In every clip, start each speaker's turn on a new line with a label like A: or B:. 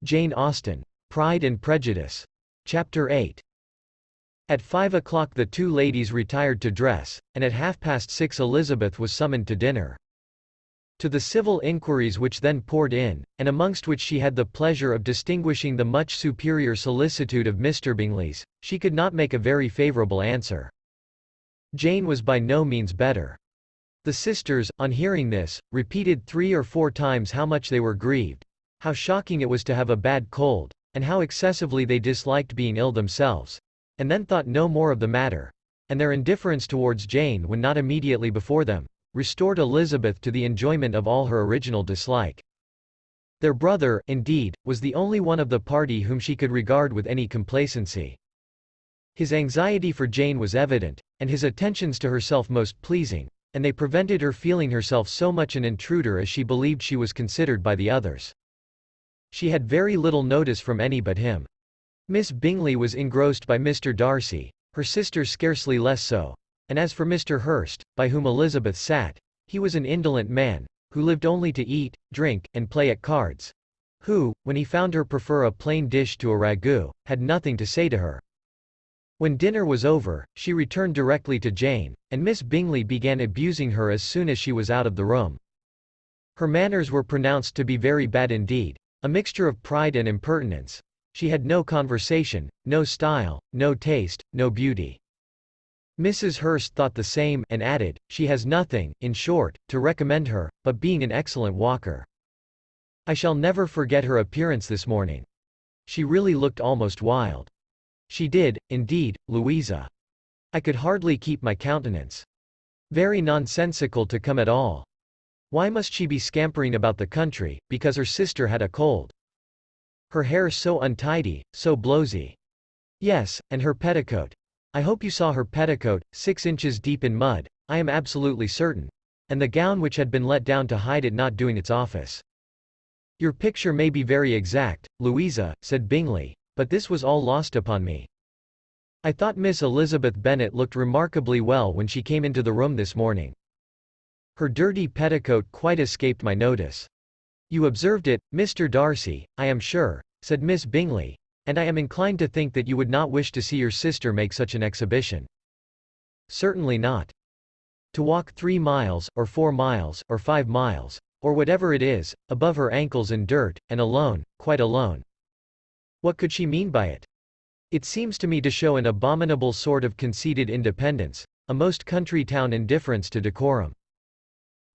A: Jane Austen. Pride and Prejudice. Chapter 8. At 5 o'clock the two ladies retired to dress, and at 6:30 Elizabeth was summoned to dinner. To the civil inquiries which then poured in, and amongst which she had the pleasure of distinguishing the much superior solicitude of Mr. Bingley's, she could not make a very favourable answer. Jane was by no means better. The sisters, on hearing this, repeated 3 or 4 times how much they were grieved, how shocking it was to have a bad cold, and how excessively they disliked being ill themselves, and then thought no more of the matter, and their indifference towards Jane when not immediately before them, restored Elizabeth to the enjoyment of all her original dislike. Their brother, indeed, was the only one of the party whom she could regard with any complacency. His anxiety for Jane was evident, and his attentions to herself most pleasing, and they prevented her feeling herself so much an intruder as she believed she was considered by the others. She had very little notice from any but him. Miss Bingley was engrossed by Mr. Darcy, her sister scarcely less so, and as for Mr. Hurst, by whom Elizabeth sat, he was an indolent man, who lived only to eat, drink, and play at cards, who, when he found her prefer a plain dish to a ragout, had nothing to say to her. When dinner was over, she returned directly to Jane, and Miss Bingley began abusing her as soon as she was out of the room. Her manners were pronounced to be very bad indeed, a mixture of pride and impertinence. She had no conversation, no style, no taste, no beauty. Mrs. Hurst thought the same, and added, she has nothing, in short, to recommend her, but being an excellent walker. I shall never forget her appearance this morning. She really looked almost wild. She did, indeed, Louisa. I could hardly keep my countenance. Very nonsensical to come at all. Why must she be scampering about the country, because her sister had a cold? Her hair so untidy, so blowsy. Yes, and her petticoat. I hope you saw her petticoat, 6 inches deep in mud, I am absolutely certain, and the gown which had been let down to hide it not doing its office. Your picture may be very exact, Louisa, said Bingley, but this was all lost upon me. I thought Miss Elizabeth Bennet looked remarkably well when she came into the room this morning. Her dirty petticoat quite escaped my notice. You observed it, Mr. Darcy, I am sure, said Miss Bingley, and I am inclined to think that you would not wish to see your sister make such an exhibition. Certainly not. To walk 3 miles, or 4 miles, or 5 miles, or whatever it is, above her ankles in dirt, and alone, quite alone. What could she mean by it? It seems to me to show an abominable sort of conceited independence, a most country town indifference to decorum.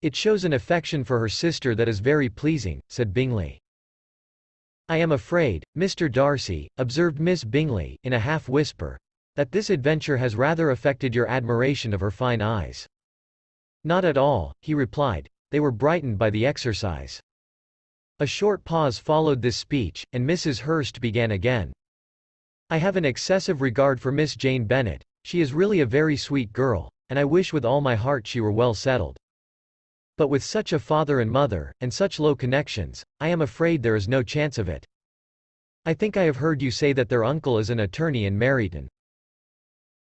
A: It shows an affection for her sister that is very pleasing, said Bingley. I am afraid, Mr. Darcy, observed Miss Bingley, in a half-whisper, that this adventure has rather affected your admiration of her fine eyes. Not at all, he replied, they were brightened by the exercise. A short pause followed this speech, and Mrs. Hurst began again. I have an excessive regard for Miss Jane Bennet, she is really a very sweet girl, and I wish with all my heart she were well settled. But with such a father and mother, and such low connections, I am afraid there is no chance of it. I think I have heard you say that their uncle is an attorney in Meryton.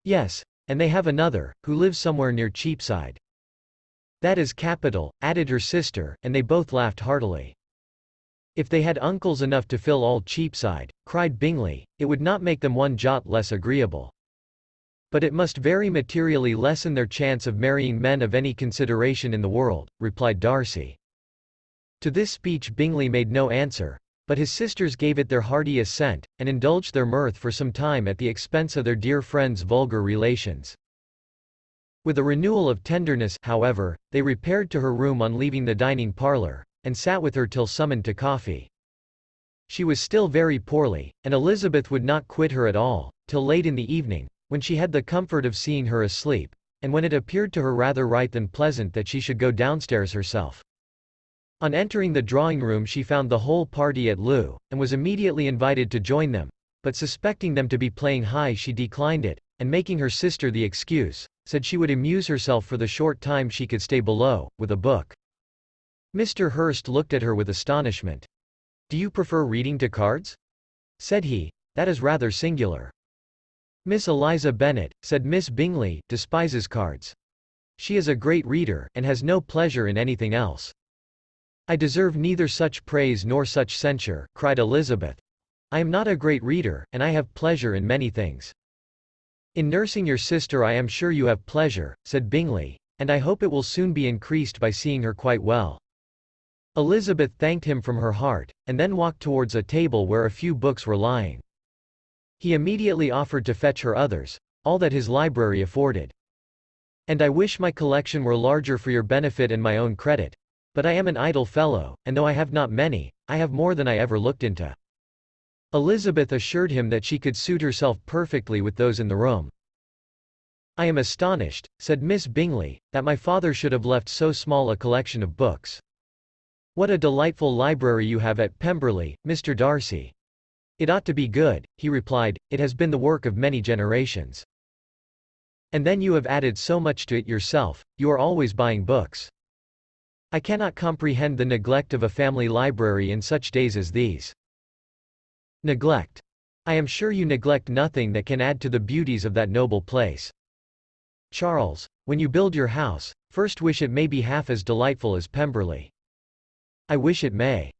A: Yes, and they have another, who lives somewhere near Cheapside. That is capital, added her sister, and they both laughed heartily. If they had uncles enough to fill all Cheapside, cried Bingley, it would not make them one jot less agreeable. But it must very materially lessen their chance of marrying men of any consideration in the world, replied Darcy. To this speech Bingley made no answer, but his sisters gave it their hearty assent, and indulged their mirth for some time at the expense of their dear friend's vulgar relations. With a renewal of tenderness, however, they repaired to her room on leaving the dining parlour, and sat with her till summoned to coffee. She was still very poorly, and Elizabeth would not quit her at all, till late in the evening, when she had the comfort of seeing her asleep, and when it appeared to her rather right than pleasant that she should go downstairs herself. On entering the drawing-room she found the whole party at loo, and was immediately invited to join them, but suspecting them to be playing high she declined it, and making her sister the excuse, said she would amuse herself for the short time she could stay below, with a book. Mr. Hurst looked at her with astonishment. Do you prefer reading to cards? Said he, that is rather singular. Miss Eliza Bennet, said Miss Bingley, despises cards. She is a great reader, and has no pleasure in anything else. "I deserve neither such praise nor such censure," cried Elizabeth. "I am not a great reader, and I have pleasure in many things." "In nursing your sister I am sure you have pleasure," said Bingley, "and I hope it will soon be increased by seeing her quite well." Elizabeth thanked him from her heart, and then walked towards a table where a few books were lying. He immediately offered to fetch her others, all that his library afforded. "And I wish my collection were larger for your benefit and my own credit. But I am an idle fellow, and though I have not many, I have more than I ever looked into." Elizabeth assured him that she could suit herself perfectly with those in the room. "I am astonished," said Miss Bingley, "that my father should have left so small a collection of books. What a delightful library you have at Pemberley, Mr. Darcy." "It ought to be good," he replied, "it has been the work of many generations." "And then you have added so much to it yourself, you are always buying books. I cannot comprehend the neglect of a family library in such days as these." "Neglect? I am sure you neglect nothing that can add to the beauties of that noble place. Charles, when you build your house, first wish it may be half as delightful as Pemberley." "I wish it may.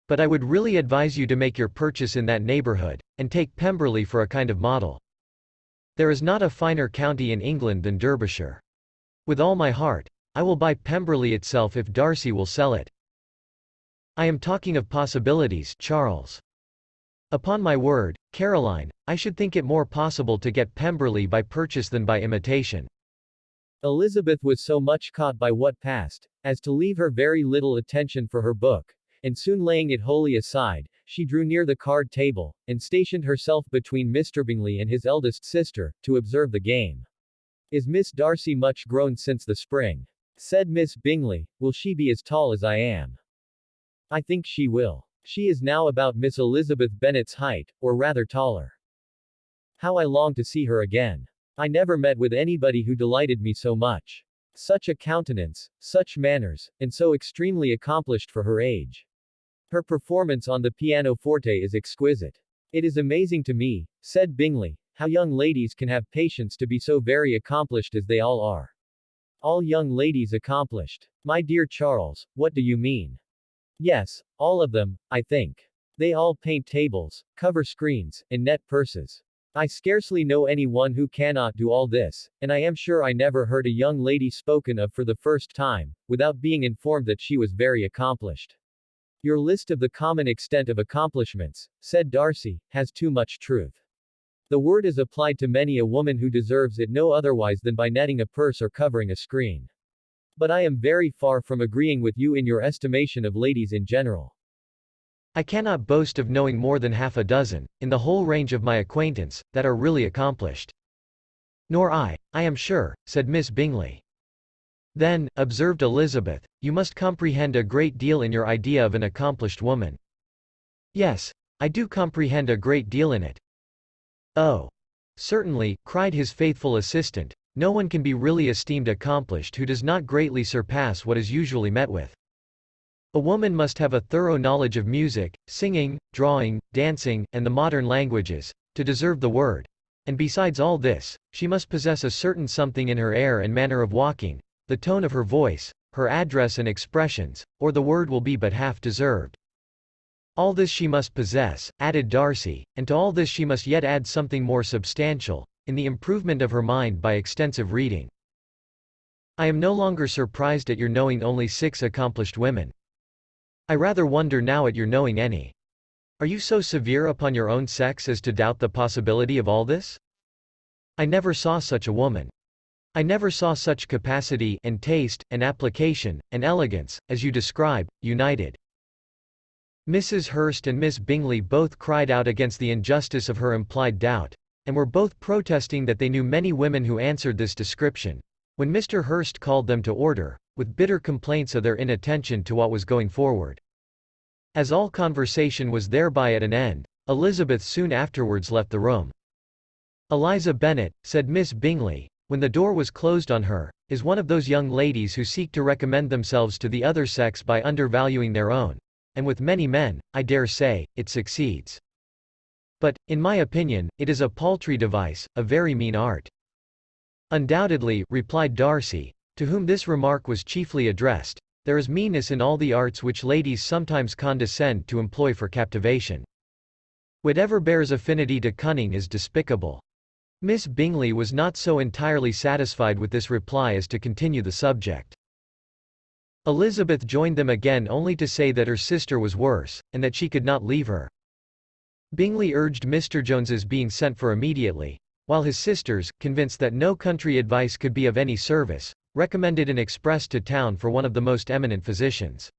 A: But I would really advise you to make your purchase in that neighbourhood, and take Pemberley for a kind of model. There is not a finer county in England than Derbyshire. With all my heart, I will buy Pemberley itself if Darcy will sell it." "I am talking of possibilities, Charles. Upon my word, Caroline, I should think it more possible to get Pemberley by purchase than by imitation." Elizabeth was so much caught by what passed, as to leave her very little attention for her book, and soon laying it wholly aside, she drew near the card table, and stationed herself between Mr. Bingley and his eldest sister, to observe the game. "Is Miss Darcy much grown since the spring?" said Miss Bingley. "Will she be as tall as I am?" "I think she will. She is now about Miss Elizabeth Bennet's height, or rather taller. How I long to see her again. I never met with anybody who delighted me so much. Such a countenance, such manners, and so extremely accomplished for her age. Her performance on the pianoforte is exquisite. It is amazing to me," said Bingley, "how young ladies can have patience to be so very accomplished as they all are." "All young ladies accomplished? My dear Charles, what do you mean?" "Yes, all of them, I think. They all paint tables, cover screens, and net purses. I scarcely know any one who cannot do all this, and I am sure I never heard a young lady spoken of for the first time, without being informed that she was very accomplished." "Your list of the common extent of accomplishments," said Darcy, "has too much truth. The word is applied to many a woman who deserves it no otherwise than by netting a purse or covering a screen. But I am very far from agreeing with you in your estimation of ladies in general. I cannot boast of knowing more than half a dozen, in the whole range of my acquaintance, that are really accomplished." "Nor I am sure," said Miss Bingley. "Then," observed Elizabeth, "you must comprehend a great deal in your idea of an accomplished woman." "Yes, I do comprehend a great deal in it." "Oh, certainly," cried his faithful assistant, "no one can be really esteemed accomplished who does not greatly surpass what is usually met with. A woman must have a thorough knowledge of music, singing, drawing, dancing, and the modern languages, to deserve the word, and besides all this, she must possess a certain something in her air and manner of walking, the tone of her voice, her address and expressions, or the word will be but half deserved. All this she must possess," added Darcy, "and to all this she must yet add something more substantial, in the improvement of her mind by extensive reading. I am no longer surprised at your knowing only 6 accomplished women. I rather wonder now at your knowing any. Are you so severe upon your own sex as to doubt the possibility of all this? I never saw such a woman. I never saw such capacity, and taste, and application, and elegance, as you describe, united." Mrs. Hurst and Miss Bingley both cried out against the injustice of her implied doubt, and were both protesting that they knew many women who answered this description, when Mr. Hurst called them to order, with bitter complaints of their inattention to what was going forward. As all conversation was thereby at an end, Elizabeth soon afterwards left the room. "Eliza Bennet," said Miss Bingley, when the door was closed on her, "is one of those young ladies who seek to recommend themselves to the other sex by undervaluing their own, and with many men, I dare say, it succeeds. But, in my opinion, it is a paltry device, a very mean art." "Undoubtedly," replied Darcy, to whom this remark was chiefly addressed, There is meanness in all the arts which ladies sometimes condescend to employ for captivation. Whatever bears affinity to cunning is despicable. Miss Bingley was not so entirely satisfied with this reply as to continue the subject. Elizabeth joined them again only to say that her sister was worse, and that she could not leave her. Bingley urged Mr. Jones's being sent for immediately, while his sisters, convinced that no country advice could be of any service, recommended an express to town for one of the most eminent physicians.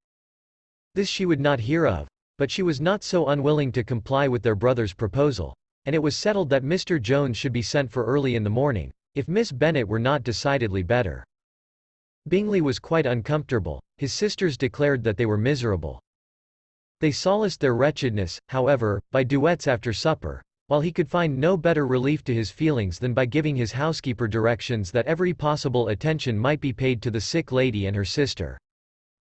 A: This she would not hear of, but she was not so unwilling to comply with their brother's proposal, and it was settled that Mr. Jones should be sent for early in the morning, if Miss Bennet were not decidedly better. Bingley was quite uncomfortable. His sisters declared that they were miserable. They solaced their wretchedness, however, by duets after supper, while he could find no better relief to his feelings than by giving his housekeeper directions that every possible attention might be paid to the sick lady and her sister.